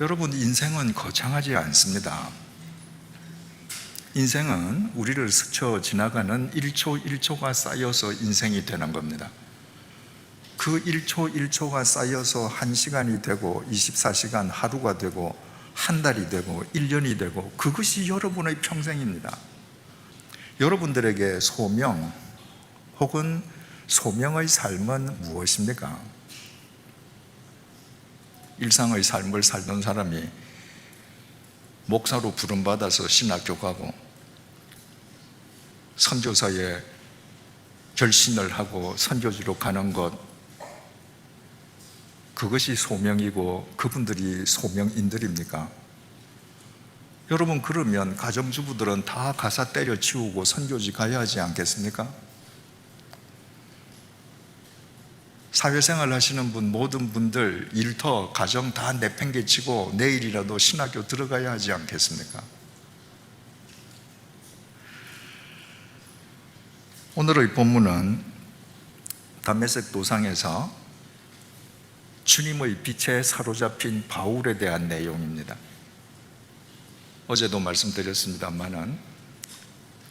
여러분, 인생은 거창하지 않습니다. 인생은 우리를 스쳐 지나가는 1초 1초가 쌓여서 인생이 되는 겁니다. 그 1초 1초가 쌓여서 1시간이 되고 24시간 하루가 되고 한 달이 되고 1년이 되고, 그것이 여러분의 평생입니다. 여러분들에게 소명 혹은 소명의 삶은 무엇입니까? 일상의 삶을 살던 사람이 목사로 부름받아서 신학교 가고 선교사에 결신을 하고 선교지로 가는 것, 그것이 소명이고 그분들이 소명인들입니까? 여러분, 그러면 가정주부들은 다 가사 때려치우고 선교지 가야 하지 않겠습니까? 사회생활 하시는 분, 모든 분들 일터, 가정 다 내팽개치고 내일이라도 신학교 들어가야 하지 않겠습니까? 오늘의 본문은 다메섹 도상에서 주님의 빛에 사로잡힌 바울에 대한 내용입니다. 어제도 말씀드렸습니다만은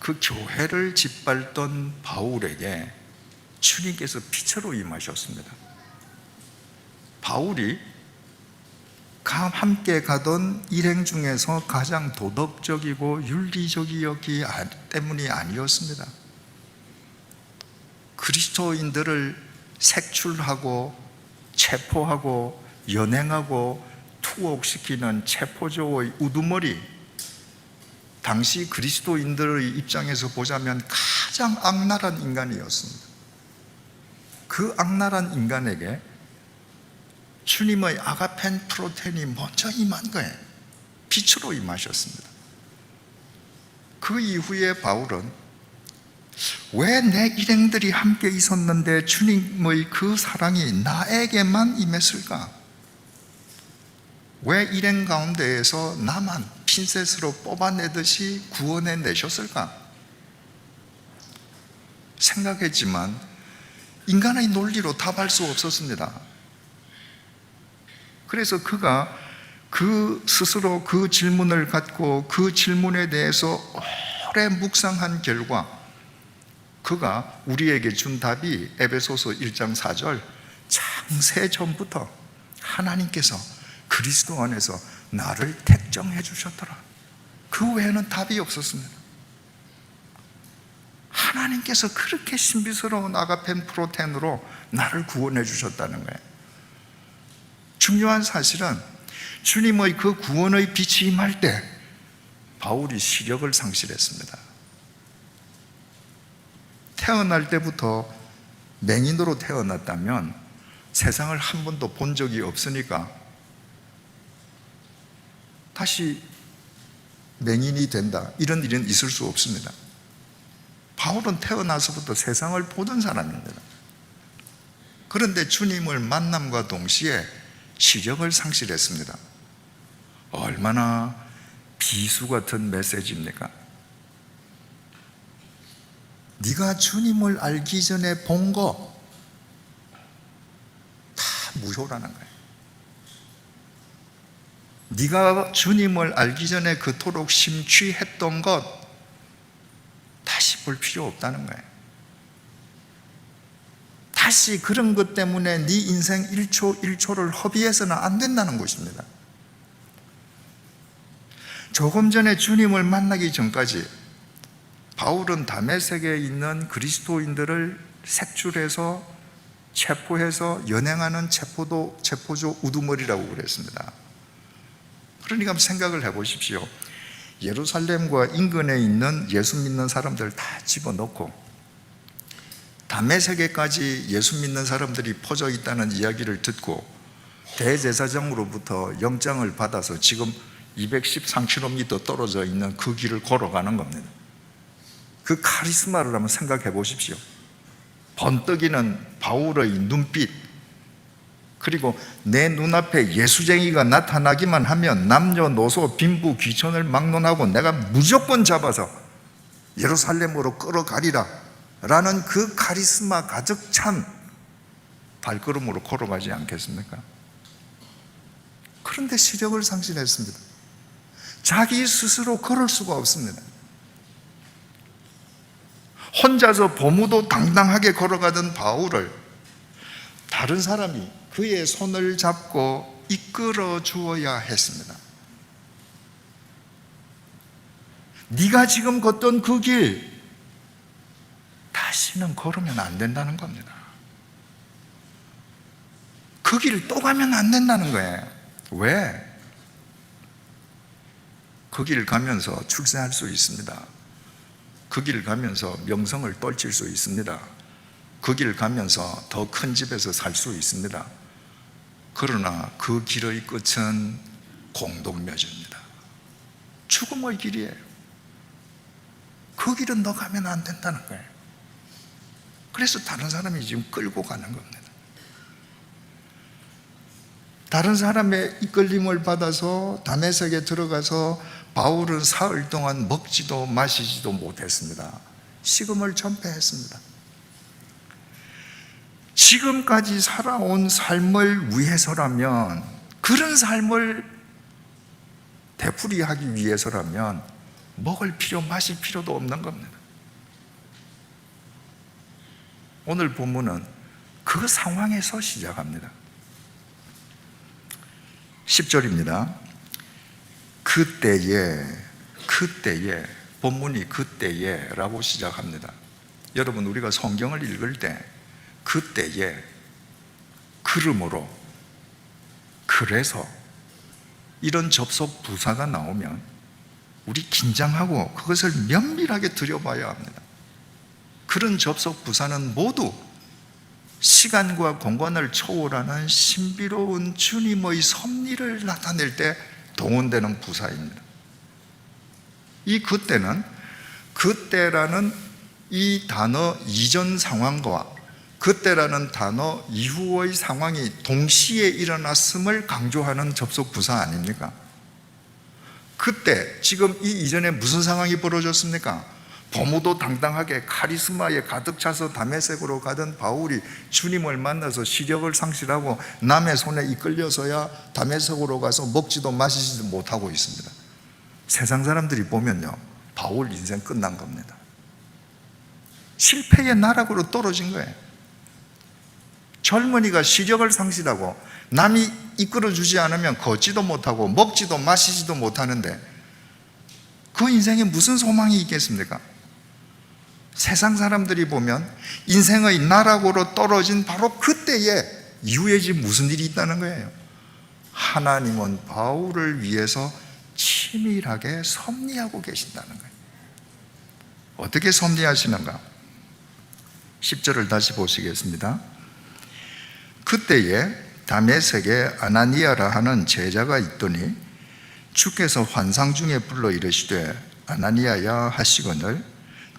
그 교회를 짓밟던 바울에게 주님께서 빛으로 임하셨습니다. 바울이 함께 가던 일행 중에서 가장 도덕적이고 윤리적이었기 때문이 아니었습니다. 그리스도인들을 색출하고 체포하고 연행하고 투옥시키는 체포조의 우두머리, 당시 그리스도인들의 입장에서 보자면 가장 악랄한 인간이었습니다. 그 악랄한 인간에게 주님의 아가펜 프로텐이 먼저 임한 거예요. 빛으로 임하셨습니다. 그 이후에 바울은 왜 내 일행들이 함께 있었는데 주님의 그 사랑이 나에게만 임했을까? 왜 일행 가운데에서 나만 핀셋으로 뽑아내듯이 구원해 내셨을까? 생각했지만 인간의 논리로 답할 수 없었습니다. 그래서 그가 그 스스로 그 질문을 갖고 그 질문에 대해서 오래 묵상한 결과 그가 우리에게 준 답이 에베소서 1장 4절, 창세 전부터 하나님께서 그리스도 안에서 나를 택정해 주셨더라. 그 외에는 답이 없었습니다. 하나님께서 그렇게 신비스러운 아가펜 프로텐으로 나를 구원해 주셨다는 거예요. 중요한 사실은 주님의 그 구원의 빛이 임할 때 바울이 시력을 상실했습니다. 태어날 때부터 맹인으로 태어났다면 세상을 한 번도 본 적이 없으니까 다시 맹인이 된다, 이런 일은 있을 수 없습니다. 바울은 태어나서부터 세상을 보던 사람입니다. 그런데 주님을 만남과 동시에 시력을 상실했습니다. 얼마나 비수 같은 메시지입니까? 네가 주님을 알기 전에 본 거 다 무효라는 거예요. 네가 주님을 알기 전에 그토록 심취했던 것 다시 볼 필요 없다는 거예요. 다시 그런 것 때문에 네 인생 1초 1초를 허비해서는 안 된다는 것입니다. 조금 전에 주님을 만나기 전까지 바울은 다메섹에 있는 그리스도인들을 색출해서 체포해서 연행하는 체포조 우두머리라고 그랬습니다. 그러니까 한번 생각을 해보십시오. 예루살렘과 인근에 있는 예수 믿는 사람들 다 집어넣고 다메섹에까지 예수 믿는 사람들이 퍼져 있다는 이야기를 듣고 대제사장으로부터 영장을 받아서 지금 213km 떨어져 있는 그 길을 걸어가는 겁니다. 그 카리스마를 한번 생각해 보십시오. 번뜩이는 바울의 눈빛, 그리고 내 눈앞에 예수쟁이가 나타나기만 하면 남녀노소 빈부 귀천을 막론하고 내가 무조건 잡아서 예루살렘으로 끌어가리라 라는 그 카리스마 가득 찬 발걸음으로 걸어가지 않겠습니까? 그런데 시력을 상실했습니다. 자기 스스로 걸을 수가 없습니다. 혼자서 보무도 당당하게 걸어가던 바울을 다른 사람이 그의 손을 잡고 이끌어 주어야 했습니다. 네가 지금 걷던 그 길 다시는 걸으면 안 된다는 겁니다. 그 길을 또 가면 안 된다는 거예요. 왜? 그 길 가면서 출세할 수 있습니다. 그 길 가면서 명성을 떨칠 수 있습니다. 그 길 가면서 더 큰 집에서 살 수 있습니다. 그러나 그 길의 끝은 공동묘지입니다. 죽음의 길이에요. 그 길은 너 가면 안 된다는 거예요. 그래서 다른 사람이 지금 끌고 가는 겁니다. 다른 사람의 이끌림을 받아서 다메섹에 들어가서 바울은 사흘 동안 먹지도 마시지도 못했습니다. 식음을 전폐했습니다. 지금까지 살아온 삶을 위해서라면, 그런 삶을 되풀이하기 위해서라면 먹을 필요, 마실 필요도 없는 겁니다. 오늘 본문은 그 상황에서 시작합니다. 10절입니다. 그때에, 본문이 그때에 라고 시작합니다. 여러분, 우리가 성경을 읽을 때 그때에, 그러므로, 그래서 이런 접속 부사가 나오면 우리 긴장하고 그것을 면밀하게 들여봐야 합니다. 그런 접속 부사는 모두 시간과 공간을 초월하는 신비로운 주님의 섭리를 나타낼 때 동원되는 부사입니다. 이 그때는, 그때라는 이 단어 이전 상황과 그때라는 단어 이후의 상황이 동시에 일어났음을 강조하는 접속 부사 아닙니까? 그때, 지금 이 이전에 무슨 상황이 벌어졌습니까? 보무도 당당하게 카리스마에 가득 차서 다메섹으로 가던 바울이 주님을 만나서 시력을 상실하고 남의 손에 이끌려서야 다메섹으로 가서 먹지도 마시지도 못하고 있습니다. 세상 사람들이 보면요, 바울 인생 끝난 겁니다. 실패의 나락으로 떨어진 거예요. 젊은이가 시력을 상실하고 남이 이끌어주지 않으면 걷지도 못하고 먹지도 마시지도 못하는데 그 인생에 무슨 소망이 있겠습니까? 세상 사람들이 보면 인생의 나락으로 떨어진 바로 그때에 이후에 지금 무슨 일이 있다는 거예요. 하나님은 바울을 위해서 치밀하게 섭리하고 계신다는 거예요. 어떻게 섭리하시는가? 10절을 다시 보시겠습니다. 그때에 다메섹에 아나니아라 하는 제자가 있더니 주께서 환상 중에 불러 이르시되 아나니아야 하시거늘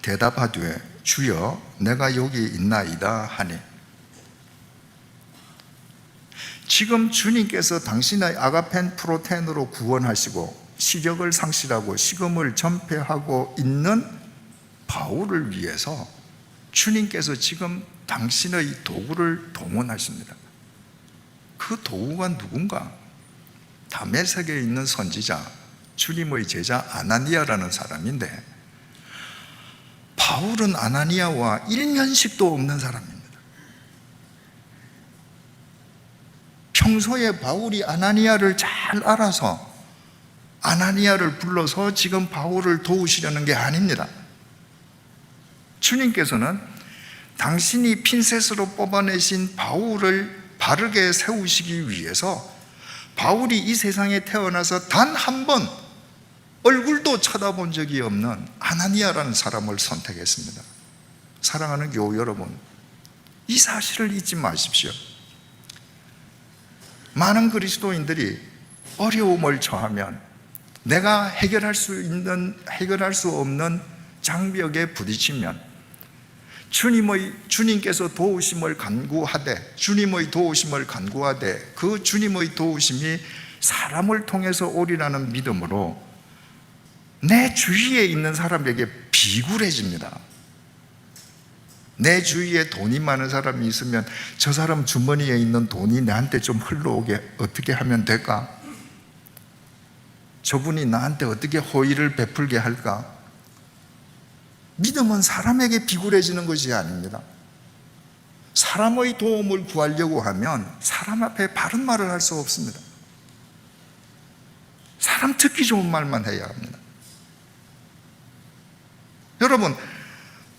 대답하되 주여 내가 여기 있나이다 하니. 지금 주님께서 당신의 아가펜 프로텐으로 구원하시고 시력을 상실하고 식음을 전폐하고 있는 바울을 위해서 주님께서 지금 당신의 도구를 동원하십니다. 그 도구가 누군가? 다메섹에 있는 선지자, 주님의 제자 아나니아라는 사람인데, 바울은 아나니아와 일면식도 없는 사람입니다. 평소에 바울이 아나니아를 잘 알아서 아나니아를 불러서 지금 바울을 도우시려는 게 아닙니다. 주님께서는 당신이 핀셋으로 뽑아내신 바울을 바르게 세우시기 위해서 바울이 이 세상에 태어나서 단 한 번 얼굴도 쳐다본 적이 없는 아나니아라는 사람을 선택했습니다. 사랑하는 교우 여러분, 이 사실을 잊지 마십시오. 많은 그리스도인들이 어려움을 처하면 내가 해결할 수 없는 장벽에 부딪히면 주님께서 도우심을 간구하되, 주님의 도우심을 간구하되 그 주님의 도우심이 사람을 통해서 오리라는 믿음으로 내 주위에 있는 사람에게 비굴해집니다. 내 주위에 돈이 많은 사람이 있으면 저 사람 주머니에 있는 돈이 나한테 좀 흘러오게 어떻게 하면 될까? 저분이 나한테 어떻게 호의를 베풀게 할까? 믿음은 사람에게 비굴해지는 것이 아닙니다. 사람의 도움을 구하려고 하면 사람 앞에 바른 말을 할 수 없습니다. 사람 듣기 좋은 말만 해야 합니다. 여러분,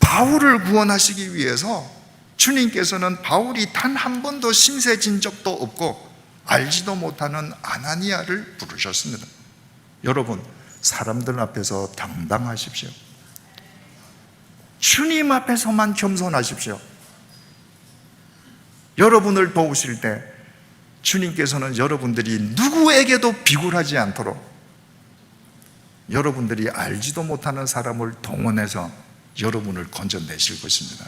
바울을 구원하시기 위해서 주님께서는 바울이 단 한 번도 심세진 적도 없고 알지도 못하는 아나니아를 부르셨습니다. 여러분, 사람들 앞에서 당당하십시오. 주님 앞에서만 겸손하십시오. 여러분을 도우실 때 주님께서는 여러분들이 누구에게도 비굴하지 않도록 여러분들이 알지도 못하는 사람을 동원해서 여러분을 건져내실 것입니다.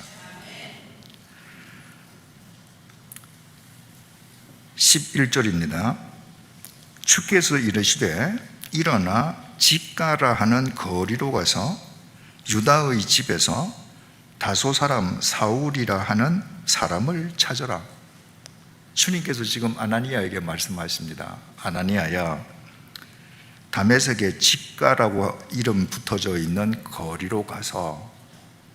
11절입니다. 주께서 이르시되 일어나 집가라 하는 거리로 가서 유다의 집에서 다소 사람 사울이라 하는 사람을 찾아라. 주님께서 지금 아나니아에게 말씀하십니다. 아나니아야, 다메섹에 집가라고 이름 붙어져 있는 거리로 가서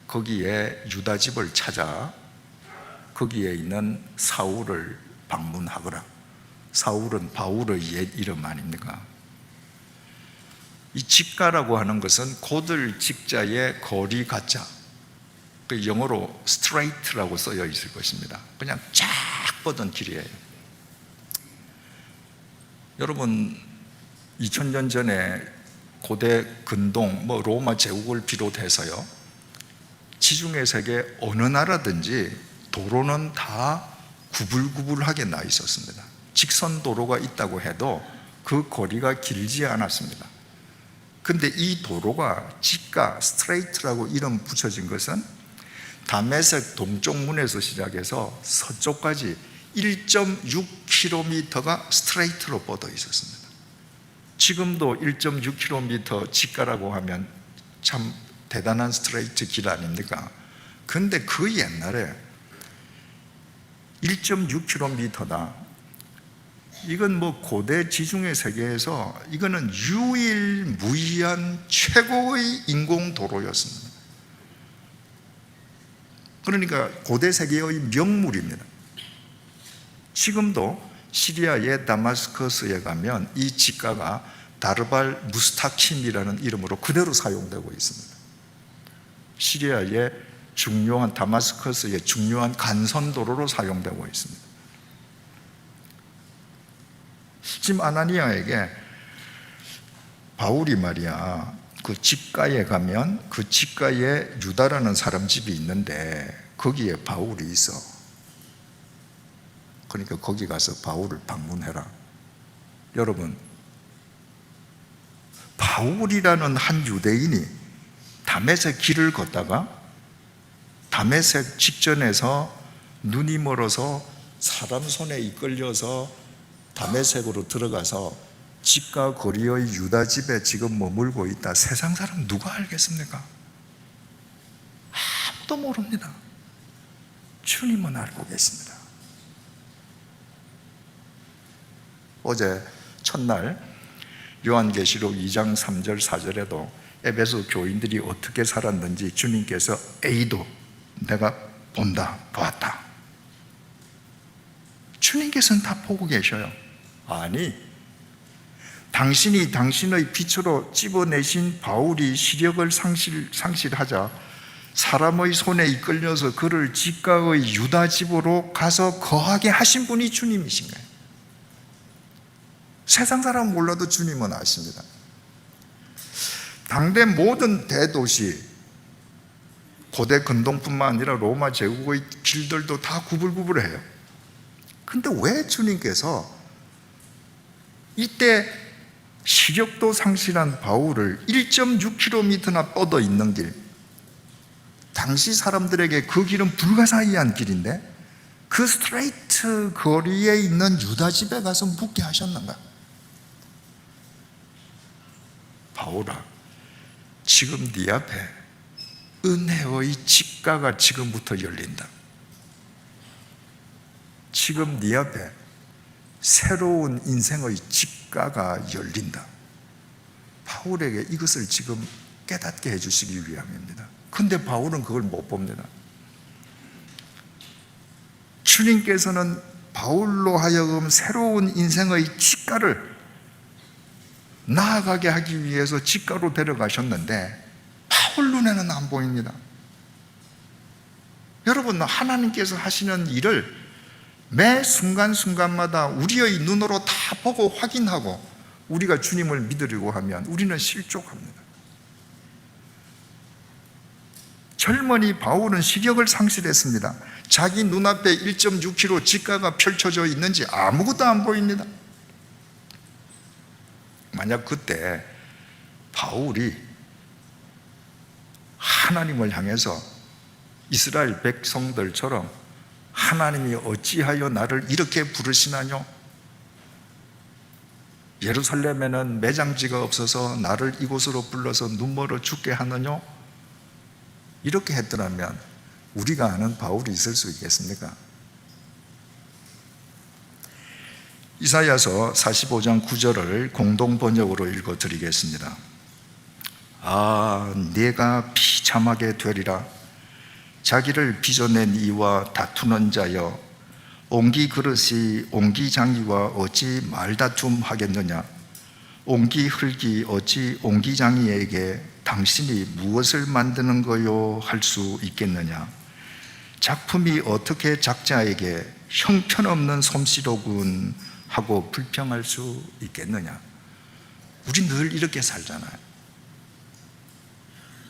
거기에 유다 집을 찾아 거기에 있는 사울을 방문하거라. 사울은 바울의 옛 이름 아닙니까? 이 직가라고 하는 것은 곧을 직자의 거리 가짜, 그 영어로 straight라고 써져 있을 것입니다. 그냥 쫙 뻗은 길이에요. 여러분, 2000년 전에 고대 근동, 로마 제국을 비롯해서요, 지중해 세계 어느 나라든지 도로는 다 구불구불하게 나 있었습니다. 직선 도로가 있다고 해도 그 거리가 길지 않았습니다. 근데 이 도로가 직가, 스트레이트라고 이름 붙여진 것은 다메섹 동쪽 문에서 시작해서 서쪽까지 1.6km가 스트레이트로 뻗어 있었습니다. 지금도 1.6km 직가라고 하면 참 대단한 스트레이트 길 아닙니까? 근데 그 옛날에 1.6km다. 이건 고대 지중해 세계에서 이거는 유일무이한 최고의 인공도로였습니다. 그러니까 고대 세계의 명물입니다. 지금도 시리아의 다마스커스에 가면 이 직가가 다르발 무스타킴이라는 이름으로 그대로 사용되고 있습니다. 시리아의 중요한 다마스커스의 중요한 간선도로로 사용되고 있습니다. 지금 아나니아에게 바울이 말이야, 그 직가에 가면 그 직가에 유다라는 사람 집이 있는데 거기에 바울이 있어. 그러니까 거기 가서 바울을 방문해라. 여러분, 바울이라는 한 유대인이 다메섹 길을 걷다가 다메섹 직전에서 눈이 멀어서 사람 손에 이끌려서 다메섹으로 들어가서 집과 거리의 유다 집에 지금 머물고 있다. 세상 사람 누가 알겠습니까? 아무도 모릅니다. 주님은 알고 계십니다. 어제 첫날 요한계시록 2장 3절 4절에도 에베소 교인들이 어떻게 살았는지 주님께서 에이도 내가 본다, 보았다. 주님께서는 다 보고 계셔요. 아니, 당신이 당신의 빛으로 찝어내신 바울이 시력을 상실하자 사람의 손에 이끌려서 그를 직가의 유다 집으로 가서 거하게 하신 분이 주님이신 거예요. 세상 사람은 몰라도 주님은 아십니다. 당대 모든 대도시, 고대 근동뿐만 아니라 로마 제국의 길들도 다 구불구불해요. 근데 왜 주님께서 이때 시력도 상실한 바울을 1.6km나 뻗어 있는 길, 당시 사람들에게 그 길은 불가사의한 길인데 그 스트레이트 거리에 있는 유다 집에 가서 묵게 하셨는가? 바울아, 지금 네 앞에 은혜의 직가가 지금부터 열린다. 지금 네 앞에 새로운 인생의 직가가 열린다. 바울에게 이것을 지금 깨닫게 해주시기 위함입니다. 근데 바울은 그걸 못 봅니다. 주님께서는 바울로 하여금 새로운 인생의 직가를 나아가게 하기 위해서 직가로 데려가셨는데 바울 눈에는 안 보입니다. 여러분, 하나님께서 하시는 일을 매 순간순간마다 우리의 눈으로 다 보고 확인하고 우리가 주님을 믿으려고 하면 우리는 실족합니다. 젊은이 바울은 시력을 상실했습니다. 자기 눈앞에 1.6km 직가가 펼쳐져 있는지 아무것도 안 보입니다. 만약 그때 바울이 하나님을 향해서 이스라엘 백성들처럼 하나님이 어찌하여 나를 이렇게 부르시나뇨? 예루살렘에는 매장지가 없어서 나를 이곳으로 불러서 눈멀어 죽게 하느뇨? 이렇게 했더라면 우리가 아는 바울이 있을 수 있겠습니까? 이사야서 45장 9절을 공동 번역으로 읽어드리겠습니다. 내가 비참하게 되리라. 자기를 빚어낸 이와 다투는 자여, 옹기 그릇이 옹기 장이와 어찌 말다툼 하겠느냐? 옹기 흙이 어찌 옹기 장이에게 당신이 무엇을 만드는 거요 할 수 있겠느냐? 작품이 어떻게 작자에게 형편없는 솜씨로군 하고 불평할 수 있겠느냐? 우리 늘 이렇게 살잖아요.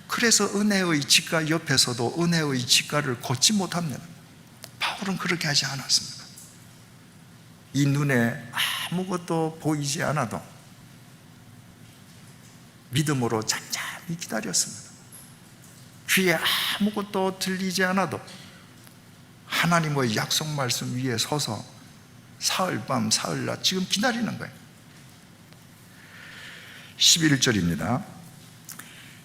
그래서 은혜의 직가 옆에서도 은혜의 직가를 걷지 못합니다. 바울은 그렇게 하지 않았습니다. 이 눈에 아무것도 보이지 않아도 믿음으로 잠잠히 기다렸습니다. 귀에 아무것도 들리지 않아도 하나님의 약속 말씀 위에 서서 사흘밤 사흘낮 지금 기다리는 거예요. 11절입니다.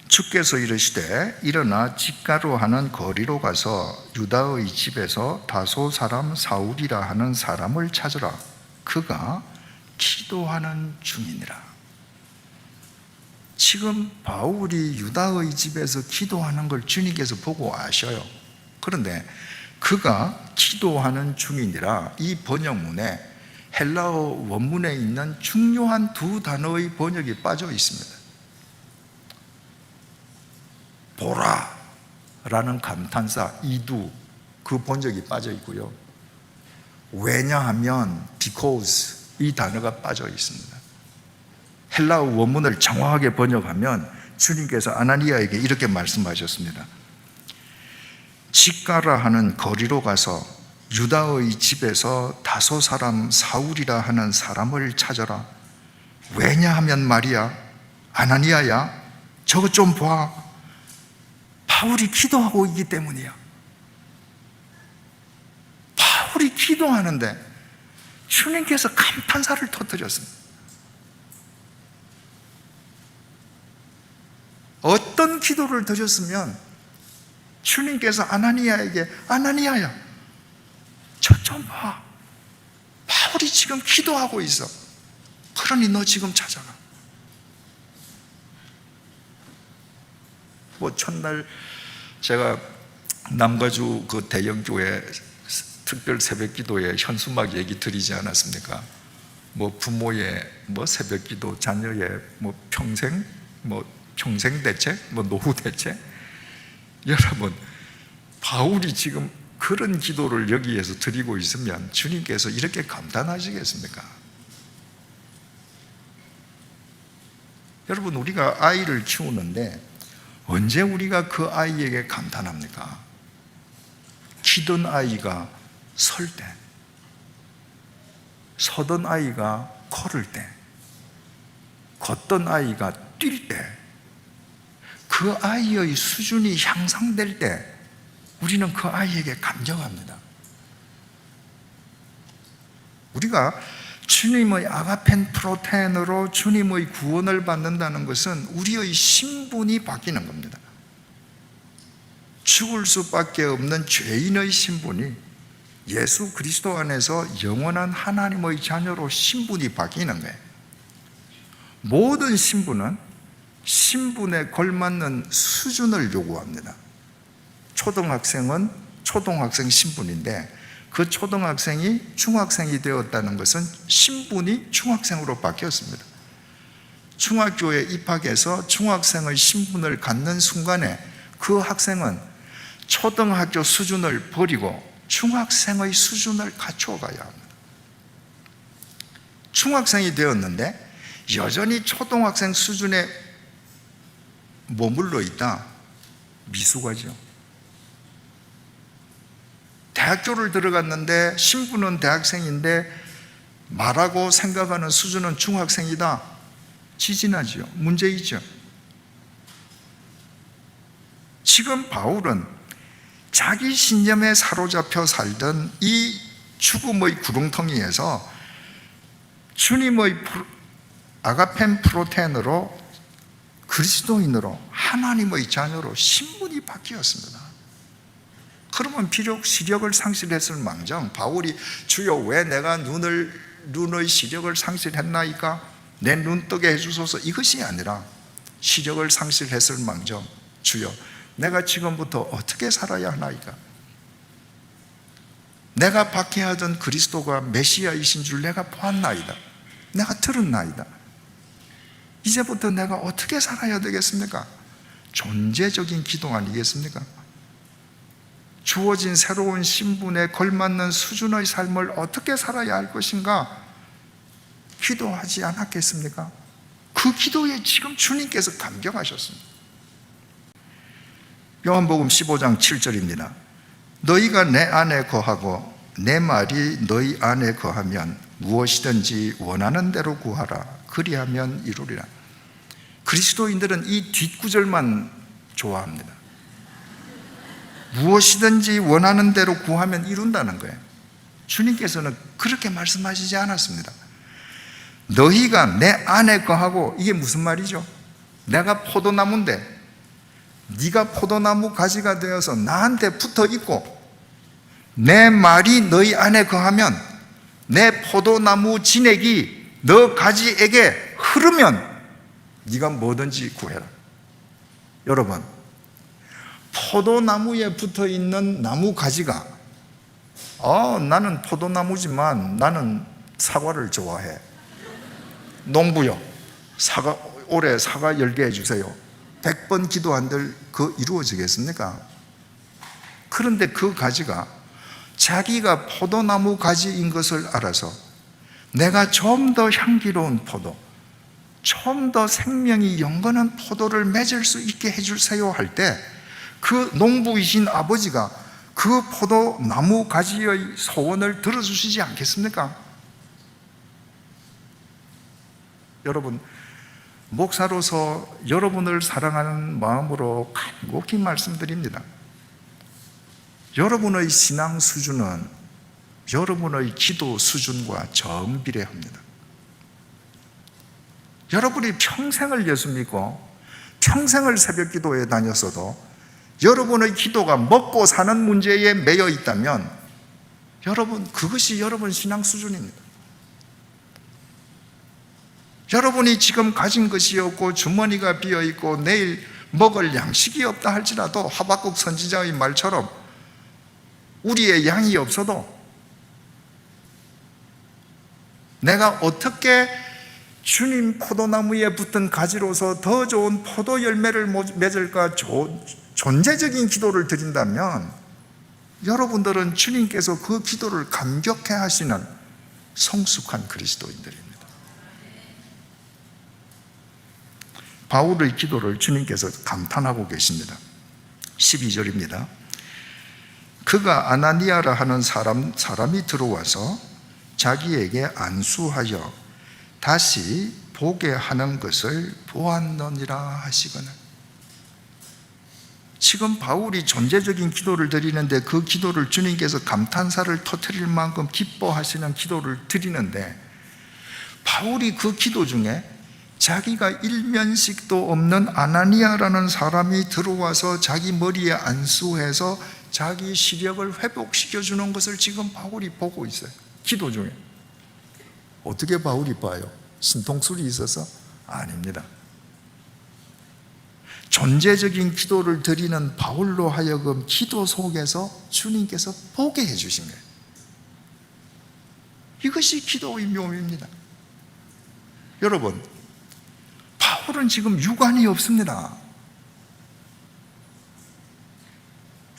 주께서 이르시되 일어나 직가로 하는 거리로 가서 유다의 집에서 다소 사람 사울이라 하는 사람을 찾으라. 그가 기도하는 중이니라. 지금 바울이 유다의 집에서 기도하는 걸 주님께서 보고 아셔요. 그런데 그가 기도하는 중이니라, 이 번역문에 헬라어 원문에 있는 중요한 두 단어의 번역이 빠져 있습니다. 보라 라는 감탄사 이두, 그 번역이 빠져 있고요. 왜냐하면 because 이 단어가 빠져 있습니다. 헬라어 원문을 정확하게 번역하면 주님께서 아나니아에게 이렇게 말씀하셨습니다. 직가라 하는 거리로 가서 유다의 집에서 다소 사람 사울이라 하는 사람을 찾아라. 왜냐하면 말이야, 아나니아야, 저것 좀 봐. 바울이 기도하고 있기 때문이야. 바울이 기도하는데 주님께서 감탄사를 터뜨렸습니다. 어떤 기도를 드렸으면 주님께서 아나니아에게 아나니아야, 저 좀 봐. 바울이 지금 기도하고 있어. 그러니 너 지금 찾아가. 첫날 제가 남가주 그 대형교회 특별 새벽기도에 현수막 얘기 드리지 않았습니까? 부모의 새벽기도, 자녀의 평생 대책, 노후 대책. 여러분, 바울이 지금 그런 기도를 여기에서 드리고 있으면 주님께서 이렇게 감탄하시겠습니까? 여러분, 우리가 아이를 키우는데 언제 우리가 그 아이에게 감탄합니까? 키던 아이가 설 때, 서던 아이가 걸을 때, 걷던 아이가 뛸 때, 그 아이의 수준이 향상될 때 우리는 그 아이에게 감격합니다. 우리가 주님의 아가펜 프로텐으로 주님의 구원을 받는다는 것은 우리의 신분이 바뀌는 겁니다. 죽을 수밖에 없는 죄인의 신분이 예수 그리스도 안에서 영원한 하나님의 자녀로 신분이 바뀌는 거예요. 모든 신분은 신분에 걸맞는 수준을 요구합니다. 초등학생은 초등학생 신분인데 그 초등학생이 중학생이 되었다는 것은 신분이 중학생으로 바뀌었습니다. 중학교에 입학해서 중학생의 신분을 갖는 순간에 그 학생은 초등학교 수준을 버리고 중학생의 수준을 갖추어 가야 합니다. 중학생이 되었는데 여전히 초등학생 수준에 머물러 있다. 미숙하죠. 대학교를 들어갔는데 신분은 대학생인데 말하고 생각하는 수준은 중학생이다. 지진하죠. 문제 있죠. 지금 바울은 자기 신념에 사로잡혀 살던 이 죽음의 구렁텅이에서 주님의 아가펜 프로텐으로 그리스도인으로 하나님의 자녀로 신분이 바뀌었습니다. 그러면 비록 시력을 상실했을 망정 바울이 주여 왜 내가 눈의 시력을 상실했나이까? 내 눈 뜨게 해주소서 이것이 아니라 시력을 상실했을 망정 주여 내가 지금부터 어떻게 살아야 하나이까? 내가 박해하던 그리스도가 메시아이신 줄 내가 보았나이다. 내가 들었나이다. 이제부터 내가 어떻게 살아야 되겠습니까? 존재적인 기도 아니겠습니까? 주어진 새로운 신분에 걸맞는 수준의 삶을 어떻게 살아야 할 것인가? 기도하지 않았겠습니까? 그 기도에 지금 주님께서 감격하셨습니다. 요한복음 15장 7절입니다. 너희가 내 안에 거하고 내 말이 너희 안에 거하면 무엇이든지 원하는 대로 구하라. 그리하면 이루리라. 그리스도인들은 이 뒷구절만 좋아합니다. 무엇이든지 원하는 대로 구하면 이룬다는 거예요. 주님께서는 그렇게 말씀하시지 않았습니다. 너희가 내 안에 거하고, 이게 무슨 말이죠? 내가 포도나무인데 네가 포도나무 가지가 되어서 나한테 붙어 있고 내 말이 너희 안에 거하면 내 포도나무 진액이 너 가지에게 흐르면 네가 뭐든지 구해라. 여러분, 포도나무에 붙어 있는 나무 가지가 나는 포도나무지만 나는 사과를 좋아해. 농부요, 올해 사과 10개 해주세요. 100번 기도한들 그 이루어지겠습니까? 그런데 그 가지가 자기가 포도나무 가지인 것을 알아서 내가 좀 더 향기로운 포도, 좀 더 생명이 영원한 포도를 맺을 수 있게 해주세요 할 때 그 농부이신 아버지가 그 포도나무 가지의 소원을 들어주시지 않겠습니까? 여러분, 목사로서 여러분을 사랑하는 마음으로 간곡히 말씀드립니다. 여러분의 신앙 수준은 여러분의 기도 수준과 정비례합니다. 여러분이 평생을 예수 믿고 평생을 새벽 기도에 다녔어도 여러분의 기도가 먹고 사는 문제에 매여 있다면 여러분, 그것이 여러분 신앙 수준입니다. 여러분이 지금 가진 것이 없고 주머니가 비어 있고 내일 먹을 양식이 없다 할지라도 하박국 선지자의 말처럼 우리의 양이 없어도 내가 어떻게 주님 포도나무에 붙은 가지로서 더 좋은 포도 열매를 맺을까 존재적인 기도를 드린다면 여러분들은 주님께서 그 기도를 감격해 하시는 성숙한 그리스도인들입니다. 바울의 기도를 주님께서 감탄하고 계십니다. 12절입니다. 그가 아나니아라 하는 사람이 들어와서 자기에게 안수하여 다시 보게 하는 것을 보았느니라 하시거늘. 지금 바울이 존재적인 기도를 드리는데 그 기도를 주님께서 감탄사를 터뜨릴 만큼 기뻐하시는 기도를 드리는데 바울이 그 기도 중에 자기가 일면식도 없는 아나니아라는 사람이 들어와서 자기 머리에 안수해서 자기 시력을 회복시켜주는 것을 지금 바울이 보고 있어요. 기도 중에. 어떻게 바울이 봐요? 신통술이 있어서? 아닙니다. 존재적인 기도를 드리는 바울로 하여금 기도 속에서 주님께서 보게 해주신 거예요. 이것이 기도의 묘미입니다. 여러분, 바울은 지금 육안이 없습니다.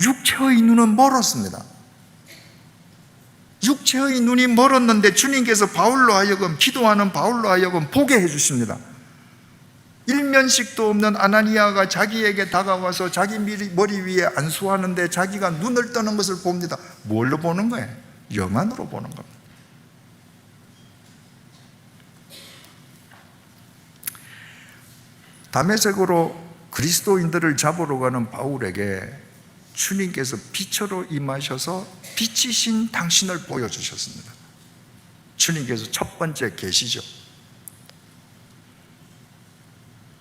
육체의 눈은 멀었습니다. 육체의 눈이 멀었는데 주님께서 바울로 하여금, 기도하는 바울로 하여금 보게 해주십니다. 일면식도 없는 아나니아가 자기에게 다가와서 자기 머리 위에 안수하는데 자기가 눈을 뜨는 것을 봅니다. 뭘로 보는 거예요? 영안으로 보는 겁니다. 다메섹으로 그리스도인들을 잡으러 가는 바울에게 주님께서 빛으로 임하셔서 빛이신 당신을 보여주셨습니다. 주님께서 첫 번째 계시죠.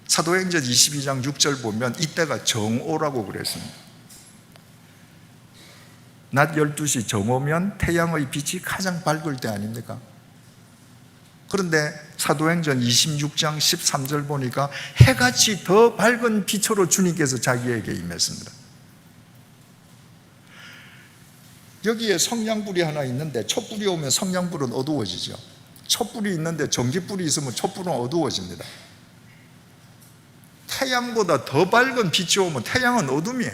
사도행전 22장 6절 보면 이때가 정오라고 그랬습니다. 낮 12시 정오면 태양의 빛이 가장 밝을 때 아닙니까? 그런데 사도행전 26장 13절 보니까 해같이 더 밝은 빛으로 주님께서 자기에게 임했습니다. 여기에 성냥불이 하나 있는데 촛불이 오면 성냥불은 어두워지죠. 촛불이 있는데 전기불이 있으면 촛불은 어두워집니다. 태양보다 더 밝은 빛이 오면 태양은 어둠이에요.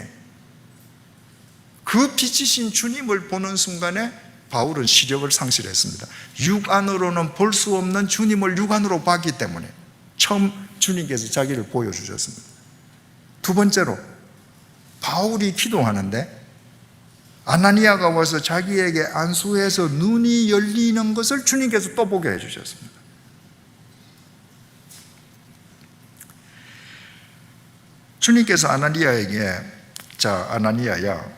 그 빛이신 주님을 보는 순간에 바울은 시력을 상실했습니다. 육안으로는 볼 수 없는 주님을 육안으로 봤기 때문에 처음 주님께서 자기를 보여주셨습니다. 두 번째로, 바울이 기도하는데 아나니아가 와서 자기에게 안수해서 눈이 열리는 것을 주님께서 또 보게 해주셨습니다. 주님께서 아나니아에게, 자 아나니아야,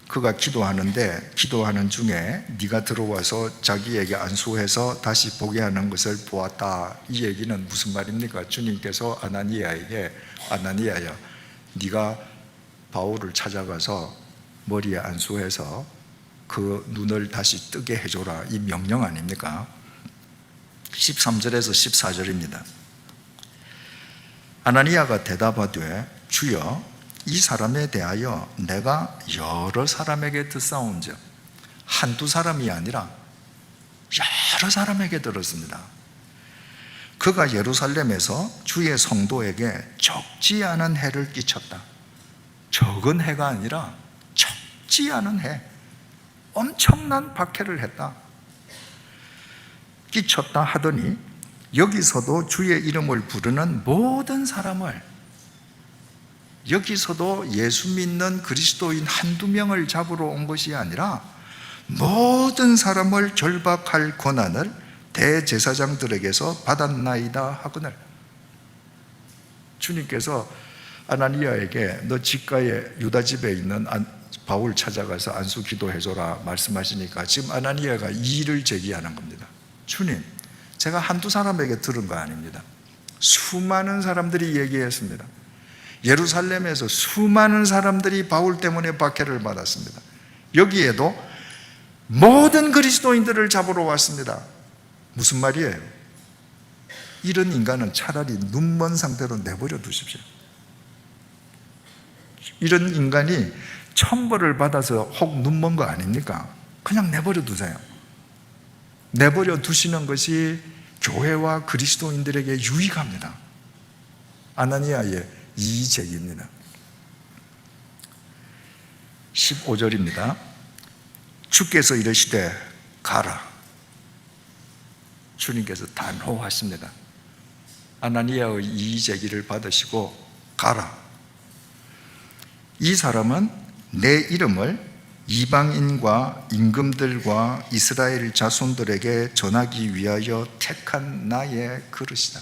그가 기도하는데 기도하는 중에 네가 들어와서 자기에게 안수해서 다시 보게 하는 것을 보았다. 이 얘기는 무슨 말입니까? 주님께서 아나니아에게, 아나니아야, 네가 바울을 찾아가서 머리에 안수해서 그 눈을 다시 뜨게 해줘라. 이 명령 아닙니까? 13절에서 14절입니다. 아나니아가 대답하되 주여, 이 사람에 대하여 내가 여러 사람에게 듣사온즉, 한두 사람이 아니라 여러 사람에게 들었습니다. 그가 예루살렘에서 주의 성도에게 적지 않은 해를 끼쳤다. 적은 해가 아니라 적지 않은 해, 엄청난 박해를 했다. 끼쳤다 하더니 여기서도 주의 이름을 부르는 모든 사람을, 여기서도 예수 믿는 그리스도인 한두 명을 잡으러 온 것이 아니라 모든 사람을 결박할 권한을 대제사장들에게서 받았나이다 하거늘. 주님께서 아나니아에게 너 집가에 유다 집에 있는 바울 찾아가서 안수 기도해줘라 말씀하시니까 지금 아나니아가 이의를 제기하는 겁니다. 주님, 제가 한두 사람에게 들은 거 아닙니다. 수많은 사람들이 얘기했습니다. 예루살렘에서 수많은 사람들이 바울 때문에 박해를 받았습니다. 여기에도 모든 그리스도인들을 잡으러 왔습니다. 무슨 말이에요? 이런 인간은 차라리 눈먼 상태로 내버려 두십시오. 이런 인간이 천벌을 받아서 혹 눈먼 거 아닙니까? 그냥 내버려 두세요. 내버려 두시는 것이 교회와 그리스도인들에게 유익합니다. 아나니아의 이의제기입니다. 15절입니다. 주께서 이르시되 가라. 주님께서 단호하십니다. 아나니아의 이의제기를 받으시고 가라. 이 사람은 내 이름을 이방인과 임금들과 이스라엘 자손들에게 전하기 위하여 택한 나의 그릇이다.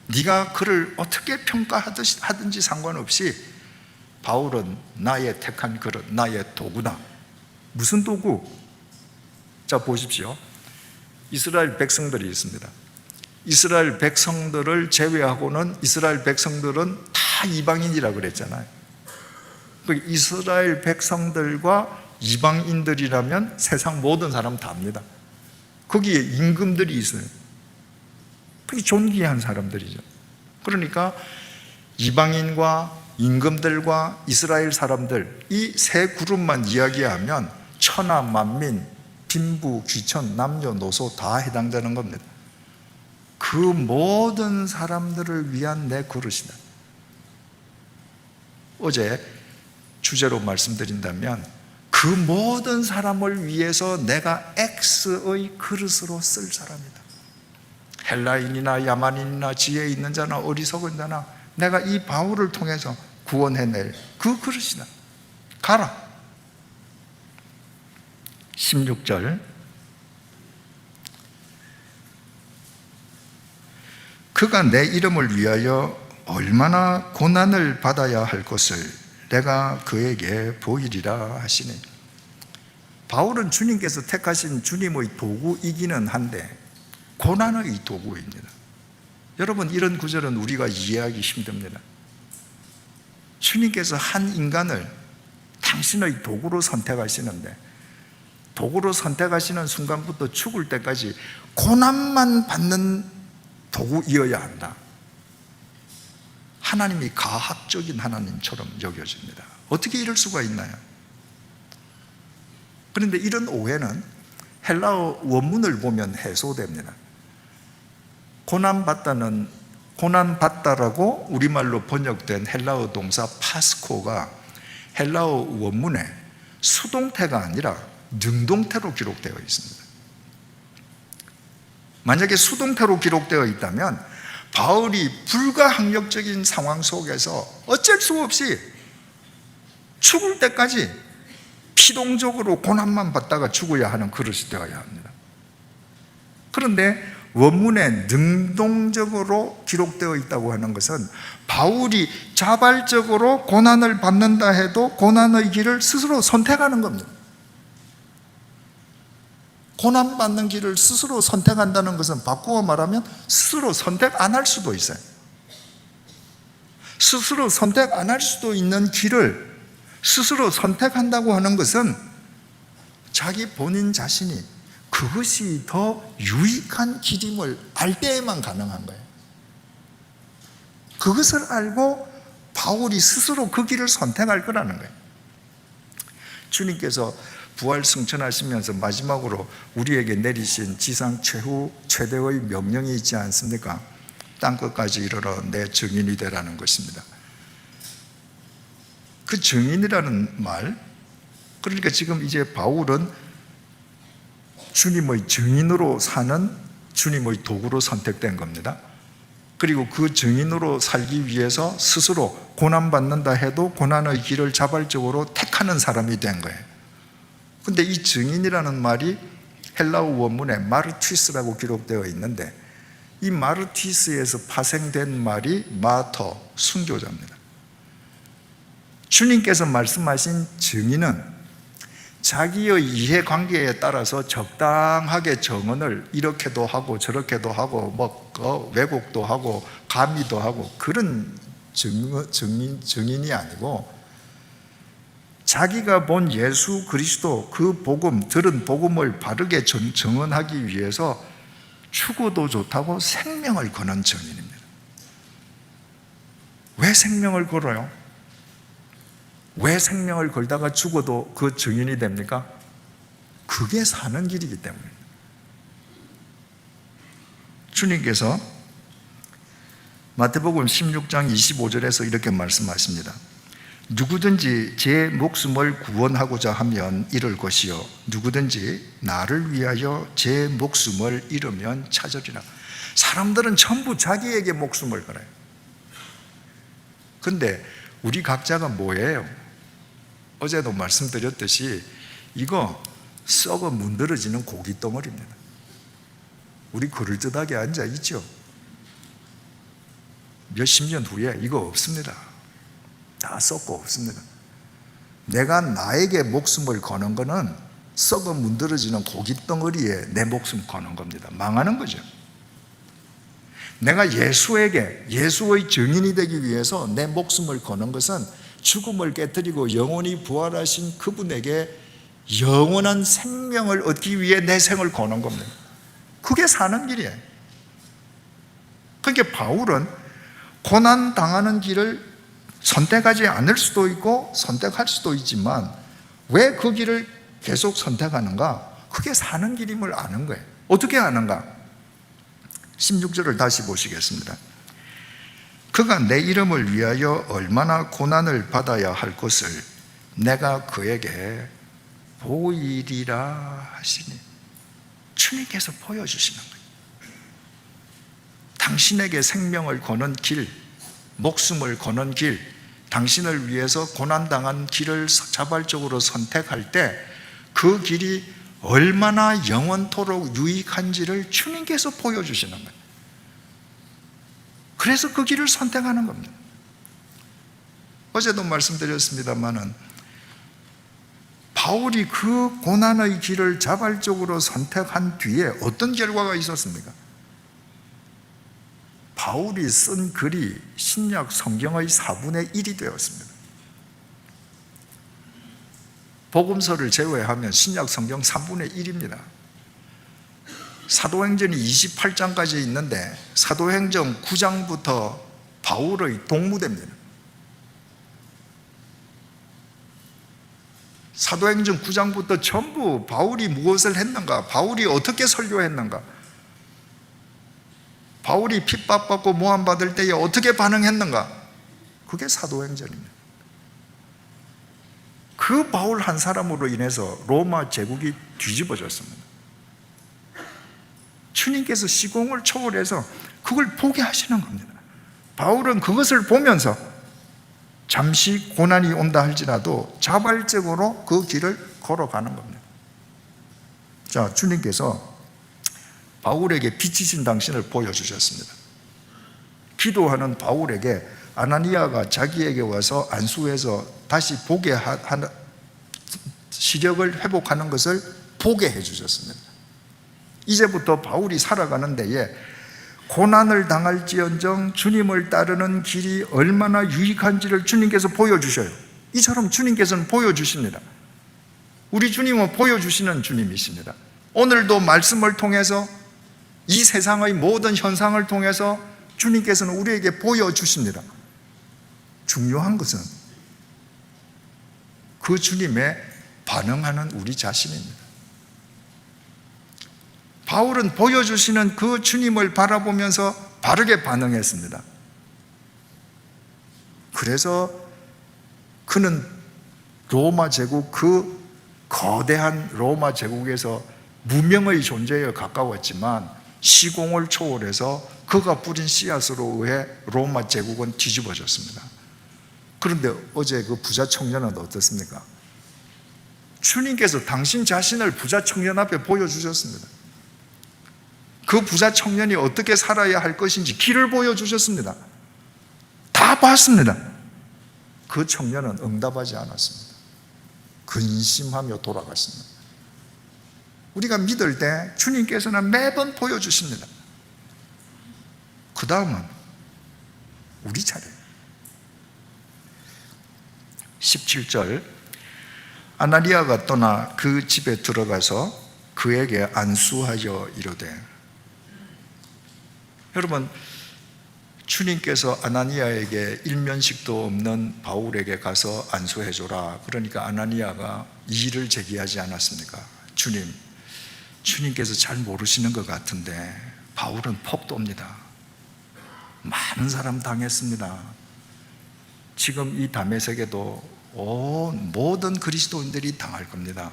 네가 그를 어떻게 평가하든지 상관없이 바울은 나의 택한 그릇, 나의 도구다. 무슨 도구? 자, 보십시오. 이스라엘 백성들이 있습니다. 이스라엘 백성들을 제외하고는 이스라엘 백성들은 다 이방인이라고 그랬잖아요. 이스라엘 백성들과 이방인들이라면 세상 모든 사람 다 압니다. 거기에 임금들이 있어요. 그게 존귀한 사람들이죠. 그러니까 이방인과 임금들과 이스라엘 사람들, 이 세 그룹만 이야기하면 천하 만민, 빈부 귀천, 남녀노소 다 해당되는 겁니다. 그 모든 사람들을 위한 내 그릇이다. 어제 주제로 말씀드린다면 그 모든 사람을 위해서 내가 X의 그릇으로 쓸 사람이다. 헬라인이나 야만인이나 지혜 있는 자나 어리석은 자나 내가 이 바울을 통해서 구원해낼 그 그릇이다. 가라. 16절, 그가 내 이름을 위하여 얼마나 고난을 받아야 할 것을 내가 그에게 보이리라 하시니, 바울은 주님께서 택하신 주님의 도구이기는 한데 고난의 도구입니다. 여러분, 이런 구절은 우리가 이해하기 힘듭니다. 주님께서 한 인간을 당신의 도구로 선택하시는데, 도구로 선택하시는 순간부터 죽을 때까지 고난만 받는 도구이어야 한다. 하나님이 가학적인 하나님처럼 여겨집니다. 어떻게 이럴 수가 있나요? 그런데 이런 오해는 헬라어 원문을 보면 해소됩니다. 고난받다라고 우리말로 번역된 헬라어 동사 파스코가 헬라어 원문에 수동태가 아니라 능동태로 기록되어 있습니다. 만약에 수동태로 기록되어 있다면 바울이 불가항력적인 상황 속에서 어쩔 수 없이 죽을 때까지 피동적으로 고난만 받다가 죽어야 하는 그릇이 되어야 합니다. 그런데 원문에 능동적으로 기록되어 있다고 하는 것은 바울이 자발적으로 고난을 받는다 해도 고난의 길을 스스로 선택하는 겁니다. 고난받는 길을 스스로 선택한다는 것은 바꾸어 말하면 스스로 선택 안 할 수도 있어요. 스스로 선택 안 할 수도 있는 길을 스스로 선택한다고 하는 것은 자기 본인 자신이 그것이 더 유익한 길임을 알 때에만 가능한 거예요. 그것을 알고 바울이 스스로 그 길을 선택할 거라는 거예요. 주님께서 부활 승천하시면서 마지막으로 우리에게 내리신 지상 최대의 명령이 있지 않습니까? 땅끝까지 이르러 내 증인이 되라는 것입니다. 그 증인이라는 말, 그러니까 지금 이제 바울은 주님의 증인으로 사는 주님의 도구로 선택된 겁니다. 그리고 그 증인으로 살기 위해서 스스로 고난받는다 해도 고난의 길을 자발적으로 택하는 사람이 된 거예요. 근데 이 증인이라는 말이 헬라어 원문에 마르티스라고 기록되어 있는데, 이 마르티스에서 파생된 말이 마터, 순교자입니다. 주님께서 말씀하신 증인은 자기의 이해관계에 따라서 적당하게 정언을 이렇게도 하고 저렇게도 하고 왜곡도 하고 가미도 하고 그런 증인이 아니고, 자기가 본 예수 그리스도 그 복음, 들은 복음을 바르게 정언하기 위해서 죽어도 좋다고 생명을 거는 증인입니다. 왜 생명을 걸어요? 왜 생명을 걸다가 죽어도 그 증인이 됩니까? 그게 사는 길이기 때문입니다. 주님께서 마태복음 16장 25절에서 이렇게 말씀하십니다. 누구든지 제 목숨을 구원하고자 하면 잃을 것이요 누구든지 나를 위하여 제 목숨을 잃으면 찾으리라. 사람들은 전부 자기에게 목숨을 걸어요. 근데 우리 각자가 뭐예요? 어제도 말씀드렸듯이 이거 썩어 문드러지는 고깃덩어리입니다. 우리 그럴듯하게 앉아 있죠. 몇십 년 후에 이거 없습니다. 다 썩고 없습니다. 내가 나에게 목숨을 거는 거는 썩어 문드러지는 고깃덩어리에 내 목숨 거는 겁니다. 망하는 거죠. 내가 예수에게, 예수의 증인이 되기 위해서 내 목숨을 거는 것은 죽음을 깨뜨리고 영원히 부활하신 그분에게 영원한 생명을 얻기 위해 내 생을 거는 겁니다. 그게 사는 길이에요. 그러니까 바울은 고난 당하는 길을 선택하지 않을 수도 있고 선택할 수도 있지만 왜 그 길을 계속 선택하는가? 그게 사는 길임을 아는 거예요. 어떻게 아는가? 16절을 다시 보시겠습니다. 그가 내 이름을 위하여 얼마나 고난을 받아야 할 것을 내가 그에게 보이리라 하시니, 주님께서 보여주시는 거예요. 당신에게 생명을 거는 길, 목숨을 거는 길, 당신을 위해서 고난당한 길을 자발적으로 선택할 때 그 길이 얼마나 영원토록 유익한지를 주님께서 보여주시는 거예요. 그래서 그 길을 선택하는 겁니다. 어제도 말씀드렸습니다마는 바울이 그 고난의 길을 자발적으로 선택한 뒤에 어떤 결과가 있었습니까? 바울이 쓴 글이 신약 성경의 4분의 1이 되었습니다. 복음서를 제외하면 신약 성경 3분의 1입니다. 사도행전이 28장까지 있는데 사도행전 9장부터 바울의 동무대입니다. 사도행전 9장부터 전부 바울이 무엇을 했는가, 바울이 어떻게 설교했는가, 바울이 핍박받고 모함받을 때에 어떻게 반응했는가, 그게 사도행전입니다. 그 바울 한 사람으로 인해서 로마 제국이 뒤집어졌습니다. 주님께서 시공을 초월해서 그걸 보게 하시는 겁니다. 바울은 그것을 보면서 잠시 고난이 온다 할지라도 자발적으로 그 길을 걸어가는 겁니다. 자, 주님께서 바울에게 빛이신 당신을 보여주셨습니다. 기도하는 바울에게 아나니아가 자기에게 와서 안수해서 다시 보게 하는 시력을 회복하는 것을 보게 해주셨습니다. 이제부터 바울이 살아가는 데에 고난을 당할지언정 주님을 따르는 길이 얼마나 유익한지를 주님께서 보여주셔요. 이처럼 주님께서는 보여주십니다. 우리 주님은 보여주시는 주님이십니다. 오늘도 말씀을 통해서 이 세상의 모든 현상을 통해서 주님께서는 우리에게 보여주십니다. 중요한 것은 그 주님에 반응하는 우리 자신입니다. 바울은 보여주시는 그 주님을 바라보면서 바르게 반응했습니다. 그래서 그는 로마 제국, 그 거대한 로마 제국에서 무명의 존재에 가까웠지만 시공을 초월해서 그가 뿌린 씨앗으로 의해 로마 제국은 뒤집어졌습니다. 그런데 어제 그 부자 청년은 어떻습니까? 주님께서 당신 자신을 부자 청년 앞에 보여주셨습니다. 그 부자 청년이 어떻게 살아야 할 것인지 길을 보여주셨습니다. 다 봤습니다. 그 청년은 응답하지 않았습니다. 근심하며 돌아갔습니다. 우리가 믿을 때 주님께서는 매번 보여주십니다. 그 다음은 우리 차례. 17절, 아나니아가 떠나 그 집에 들어가서 그에게 안수하여 이르되. 여러분, 주님께서 아나니아에게 일면식도 없는 바울에게 가서 안수해줘라, 그러니까 아나니아가 이의를 제기하지 않았습니까? 주님께서 잘 모르시는 것 같은데 바울은 폭도입니다. 많은 사람 당했습니다. 지금 이 다메섹에도 모든 그리스도인들이 당할 겁니다.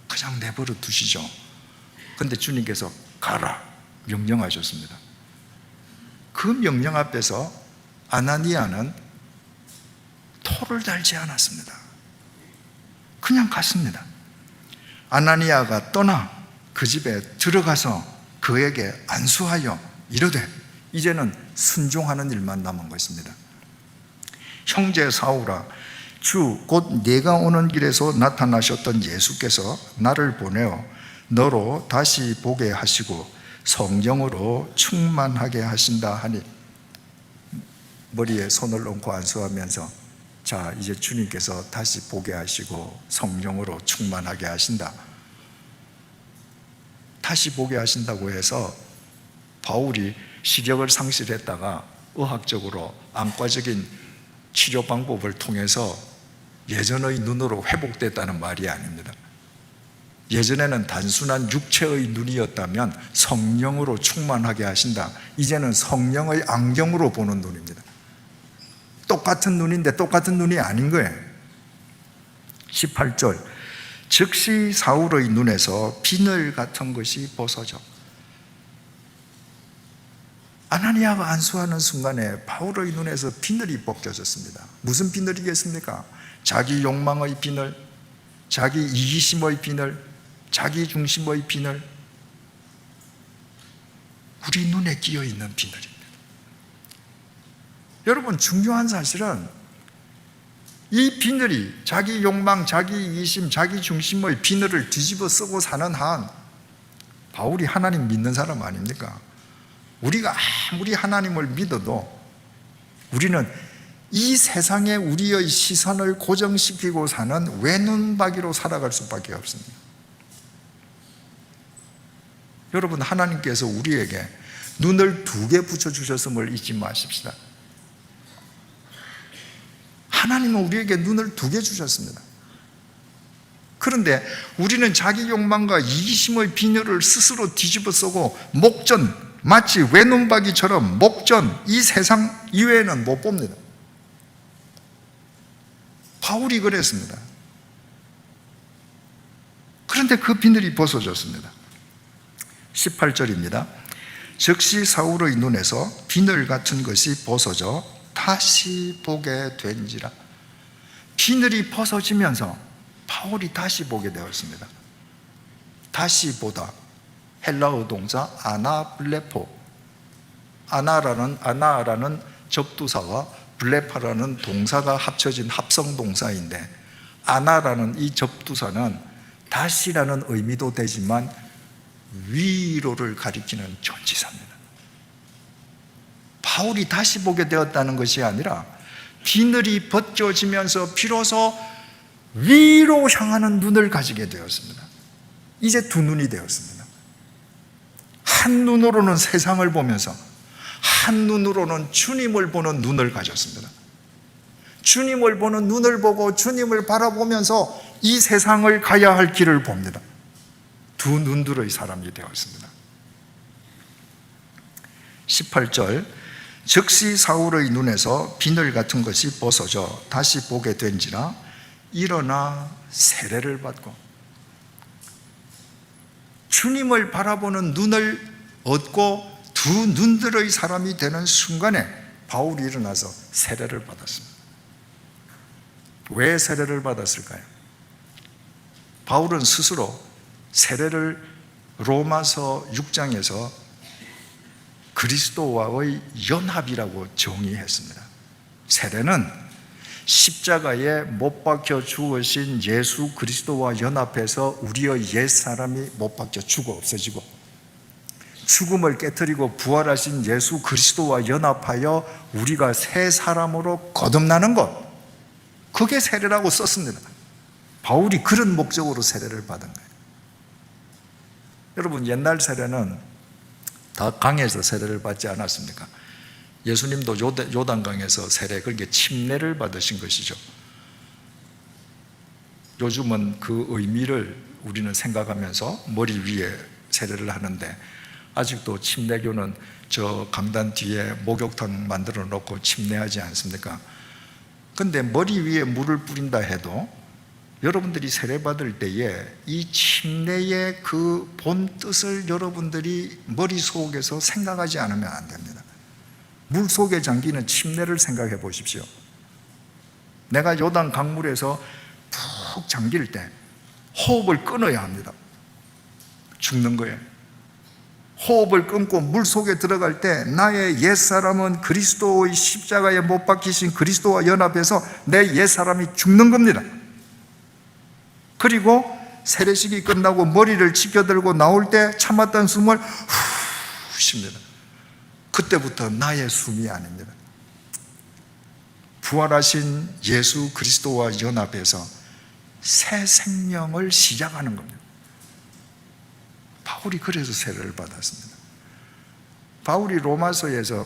그냥 내버려 두시죠. 그런데 주님께서 가라 명령하셨습니다. 그 명령 앞에서 아나니아는 토를 달지 않았습니다. 그냥 갔습니다. 아나니아가 떠나 그 집에 들어가서 그에게 안수하여 이르되. 이제는 순종하는 일만 남은 것입니다. 형제 사울아, 주 곧 네가 오는 길에서 나타나셨던 예수께서 나를 보내어 너로 다시 보게 하시고 성령으로 충만하게 하신다 하니. 머리에 손을 얹고 안수하면서, 자, 이제 주님께서 다시 보게 하시고 성령으로 충만하게 하신다. 다시 보게 하신다고 해서 바울이 시력을 상실했다가 의학적으로 안과적인 치료 방법을 통해서 예전의 눈으로 회복됐다는 말이 아닙니다. 예전에는 단순한 육체의 눈이었다면 성령으로 충만하게 하신다. 이제는 성령의 안경으로 보는 눈입니다. 똑같은 눈인데 똑같은 눈이 아닌 거예요. 18절, 즉시 사울의 눈에서 비늘 같은 것이 벗어져. 아나니아가 안수하는 순간에 바울의 눈에서 비늘이 벗겨졌습니다. 무슨 비늘이겠습니까? 자기 욕망의 비늘, 자기 이기심의 비늘, 자기 중심의 비늘, 우리 눈에 끼어 있는 비늘입니다. 여러분, 중요한 사실은 이 비늘이 자기 욕망, 자기 이기심, 자기 중심의 비늘을 뒤집어 쓰고 사는 한 바울이 하나님 믿는 사람 아닙니까? 우리가 아무리 하나님을 믿어도 우리는 이 세상에 우리의 시선을 고정시키고 사는 외눈박이로 살아갈 수밖에 없습니다. 여러분, 하나님께서 우리에게 눈을 2개 붙여주셨음을 잊지 마십시다. 하나님은 우리에게 눈을 2개 주셨습니다. 그런데 우리는 자기 욕망과 이기심의 비늘을 스스로 뒤집어 쓰고 목전, 마치 외눈박이처럼 목전, 이 세상 이외에는 못 봅니다. 바울이 그랬습니다. 그런데 그 비늘이 벗어졌습니다. 18절입니다. 즉시 사울의 눈에서 비늘 같은 것이 벗어져 다시 보게 된지라. 비늘이 벗어지면서 바울이 다시 보게 되었습니다. 다시 보다, 헬라어 동사 아나블레포, 아나라는 접두사와 블레파라는 동사가 합쳐진 합성 동사인데, 아나라는 이 접두사는 다시라는 의미도 되지만 위로를 가리키는 전치사입니다. 바울이 다시 보게 되었다는 것이 아니라 비늘이 벗겨지면서 비로소 위로 향하는 눈을 가지게 되었습니다. 이제 2눈이 되었습니다. 한 눈으로는 세상을 보면서 한 눈으로는 주님을 보는 눈을 가졌습니다. 주님을 보는 눈을 보고 주님을 바라보면서 이 세상을 가야 할 길을 봅니다. 2눈들의 사람이 되었습니다. 18절, 즉시 사울의 눈에서 비늘 같은 것이 벗어져 다시 보게 된지라 일어나 세례를 받고, 주님을 바라보는 눈을 얻고 2눈들의 사람이 되는 순간에 바울이 일어나서 세례를 받았습니다. 왜 세례를 받았을까요? 바울은 스스로 세례를 로마서 6장에서 그리스도와의 연합이라고 정의했습니다. 세례는 십자가에 못 박혀 죽으신 예수 그리스도와 연합해서 우리의 옛사람이 못 박혀 죽어 없어지고, 죽음을 깨뜨리고 부활하신 예수 그리스도와 연합하여 우리가 새 사람으로 거듭나는 것, 그게 세례라고 썼습니다. 바울이 그런 목적으로 세례를 받은 거예요. 여러분, 옛날 세례는 다 강에서 세례를 받지 않았습니까? 예수님도 요단강에서 세례, 그러니까 침례를 받으신 것이죠. 요즘은 그 의미를 우리는 생각하면서 머리 위에 세례를 하는데, 아직도 침례교는 저 강단 뒤에 목욕탕 만들어 놓고 침례하지 않습니까? 근데 머리 위에 물을 뿌린다 해도 여러분들이 세례받을 때에 이 침례의 그 본 뜻을 여러분들이 머릿속에서 생각하지 않으면 안 됩니다. 물 속에 잠기는 침례를 생각해 보십시오. 내가 요단 강물에서 푹 잠길 때 호흡을 끊어야 합니다. 죽는 거예요. 호흡을 끊고 물 속에 들어갈 때 나의 옛사람은 그리스도의 십자가에 못 박히신 그리스도와 연합해서 내 옛사람이 죽는 겁니다. 그리고 세례식이 끝나고 머리를 치켜들고 나올 때 참았던 숨을 후 쉽니다. 그때부터 나의 숨이 아닙니다. 부활하신 예수 그리스도와 연합해서 새 생명을 시작하는 겁니다. 바울이 그래서 세례를 받았습니다. 바울이 로마서에서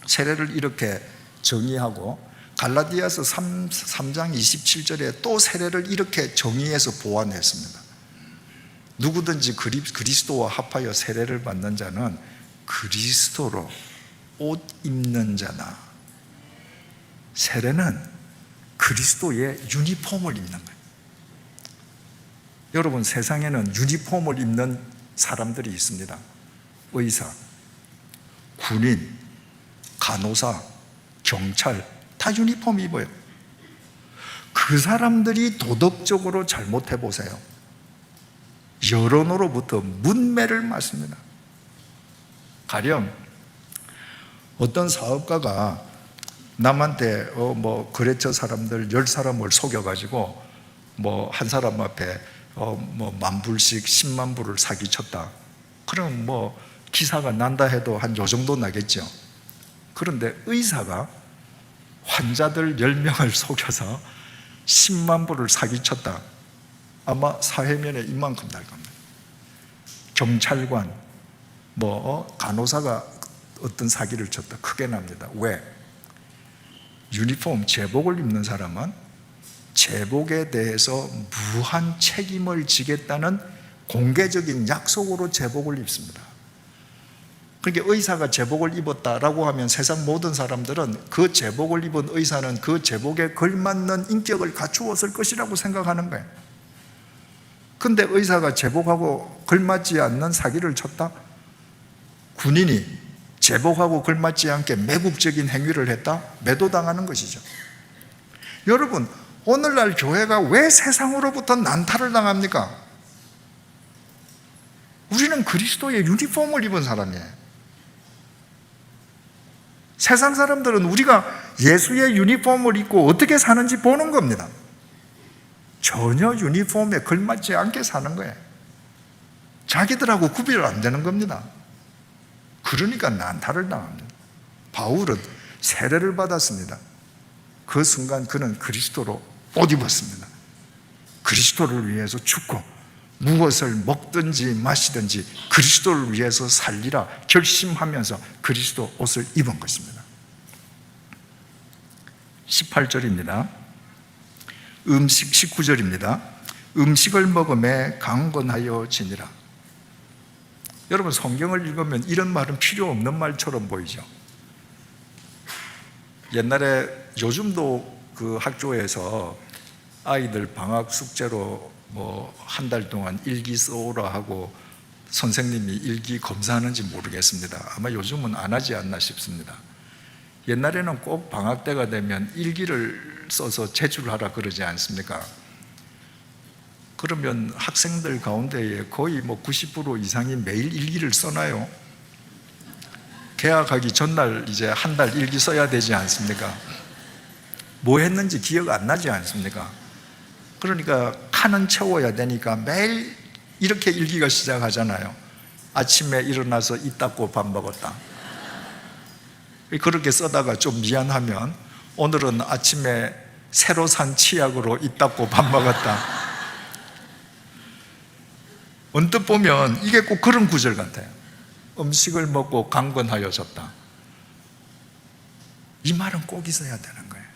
세례를 이렇게 정의하고 갈라디아서 3장 27절에 또 세례를 이렇게 정의해서 보완했습니다. 누구든지 그리스도와 합하여 세례를 받는 자는 그리스도로 옷 입는 자나, 세례는 그리스도의 유니폼을 입는 거예요. 여러분, 세상에는 유니폼을 입는 사람들이 있습니다. 의사, 군인, 간호사, 경찰 다 유니폼 입어요. 그 사람들이 도덕적으로 잘못해 보세요. 여론으로부터 문매를 맞습니다. 가령 어떤 사업가가 남한테 거래처 사람들 10사람을 속여가지고 한 사람 앞에 만불씩 10만 불을 사기쳤다. 그럼 기사가 난다 해도 한 요 정도 나겠죠. 그런데 의사가 환자들 10명을 속여서 10만 불을 사기쳤다. 아마 사회면에 이만큼 날 겁니다. 경찰관, 간호사가 어떤 사기를 쳤다. 크게 납니다. 왜? 유니폼, 제복을 입는 사람은 제복에 대해서 무한 책임을 지겠다는 공개적인 약속으로 제복을 입습니다. 그러니까 의사가 제복을 입었다라고 하면 세상 모든 사람들은 그 제복을 입은 의사는 그 제복에 걸맞는 인격을 갖추었을 것이라고 생각하는 거예요. 근데 의사가 제복하고 걸맞지 않는 사기를 쳤다? 군인이 제복하고 걸맞지 않게 매국적인 행위를 했다? 매도당하는 것이죠. 여러분, 오늘날 교회가 왜 세상으로부터 난타를 당합니까? 우리는 그리스도의 유니폼을 입은 사람이에요. 세상 사람들은 우리가 예수의 유니폼을 입고 어떻게 사는지 보는 겁니다. 전혀 유니폼에 걸맞지 않게 사는 거예요. 자기들하고 구별 안 되는 겁니다. 그러니까 난타를 당합니다. 바울은 세례를 받았습니다. 그 순간 그는 그리스도로 옷 입었습니다. 그리스도를 위해서 죽고 무엇을 먹든지 마시든지 그리스도를 위해서 살리라 결심하면서 그리스도 옷을 입은 것입니다. 18절입니다. 19절입니다. 음식을 먹음에 강건하여 지니라. 여러분, 성경을 읽으면 이런 말은 필요 없는 말처럼 보이죠. 옛날에, 요즘도 그 학교에서 아이들 방학 숙제로 한 달 동안 일기 써오라 하고 선생님이 일기 검사하는지 모르겠습니다. 아마 요즘은 안 하지 않나 싶습니다. 옛날에는 꼭 방학 때가 되면 일기를 써서 제출하라 그러지 않습니까? 그러면 학생들 가운데에 거의 90% 이상이 매일 일기를 써놔요. 개학하기 전날 이제 한 달 일기 써야 되지 않습니까? 뭐 했는지 기억 안 나지 않습니까? 그러니까 칸은 채워야 되니까 매일 이렇게 일기가 시작하잖아요. 아침에 일어나서 이 닦고 밥 먹었다. 그렇게 써다가 좀 미안하면 오늘은 아침에 새로 산 치약으로 이 닦고 밥 먹었다. 언뜻 보면 이게 꼭 그런 구절 같아요. 음식을 먹고 강건하여졌다. 이 말은 꼭 있어야 되는 거예요.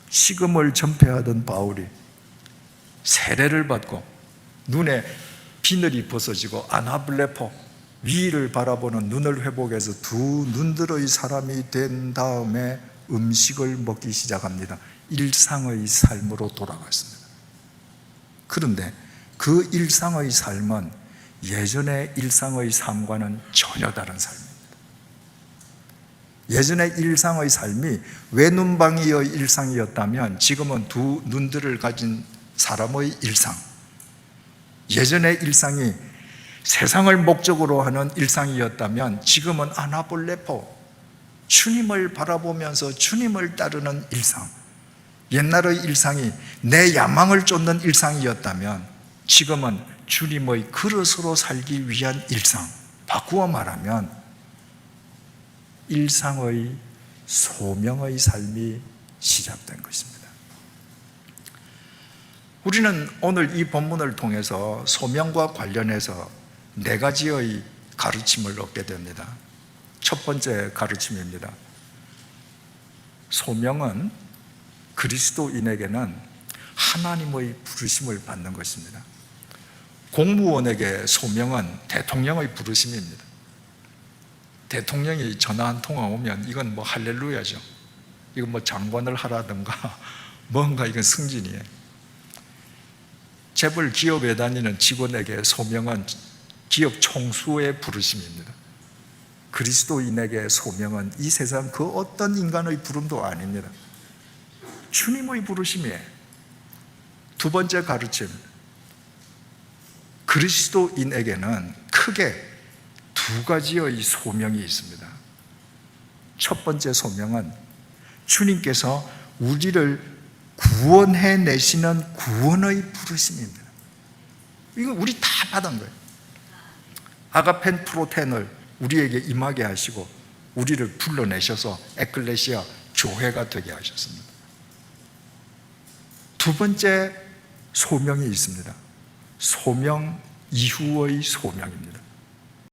식음을 전폐하던 바울이 세례를 받고 눈에 비늘이 벗어지고 아나블레포, 위를 바라보는 눈을 회복해서 두 눈들의 사람이 된 다음에 음식을 먹기 시작합니다. 일상의 삶으로 돌아갔습니다. 그런데 그 일상의 삶은 예전의 일상의 삶과는 전혀 다른 삶입니다. 예전의 일상의 삶이 외눈방이의 일상이었다면 지금은 두 눈들을 가진 사람의 일상, 예전의 일상이 세상을 목적으로 하는 일상이었다면 지금은 아나볼레포, 주님을 바라보면서 주님을 따르는 일상, 옛날의 일상이 내 야망을 쫓는 일상이었다면 지금은 주님의 그릇으로 살기 위한 일상, 바꾸어 말하면 일상의 소명의 삶이 시작된 것입니다. 우리는 오늘 이 본문을 통해서 소명과 관련해서 4가지의 가르침을 얻게 됩니다. 첫 번째 가르침입니다. 소명은 그리스도인에게는 하나님의 부르심을 받는 것입니다. 공무원에게 소명은 대통령의 부르심입니다. 대통령이 전화 한 통화 오면 이건 뭐 할렐루야죠. 이건 뭐 장관을 하라든가 뭔가 이건 승진이에요. 재벌 기업에 다니는 직원에게 소명은 기업 총수의 부르심입니다. 그리스도인에게 소명은 이 세상 그 어떤 인간의 부름도 아닙니다. 주님의 부르심이에요. 두 번째 가르침, 그리스도인에게는 크게 두 가지의 소명이 있습니다. 첫 번째 소명은 주님께서 우리를 구원해 내시는 구원의 부르심입니다. 이거 우리 다 받은 거예요. 아가펜 프로텐을 우리에게 임하게 하시고 우리를 불러내셔서 에클레시아 교회가 되게 하셨습니다. 두 번째 소명이 있습니다. 소명 이후의 소명입니다.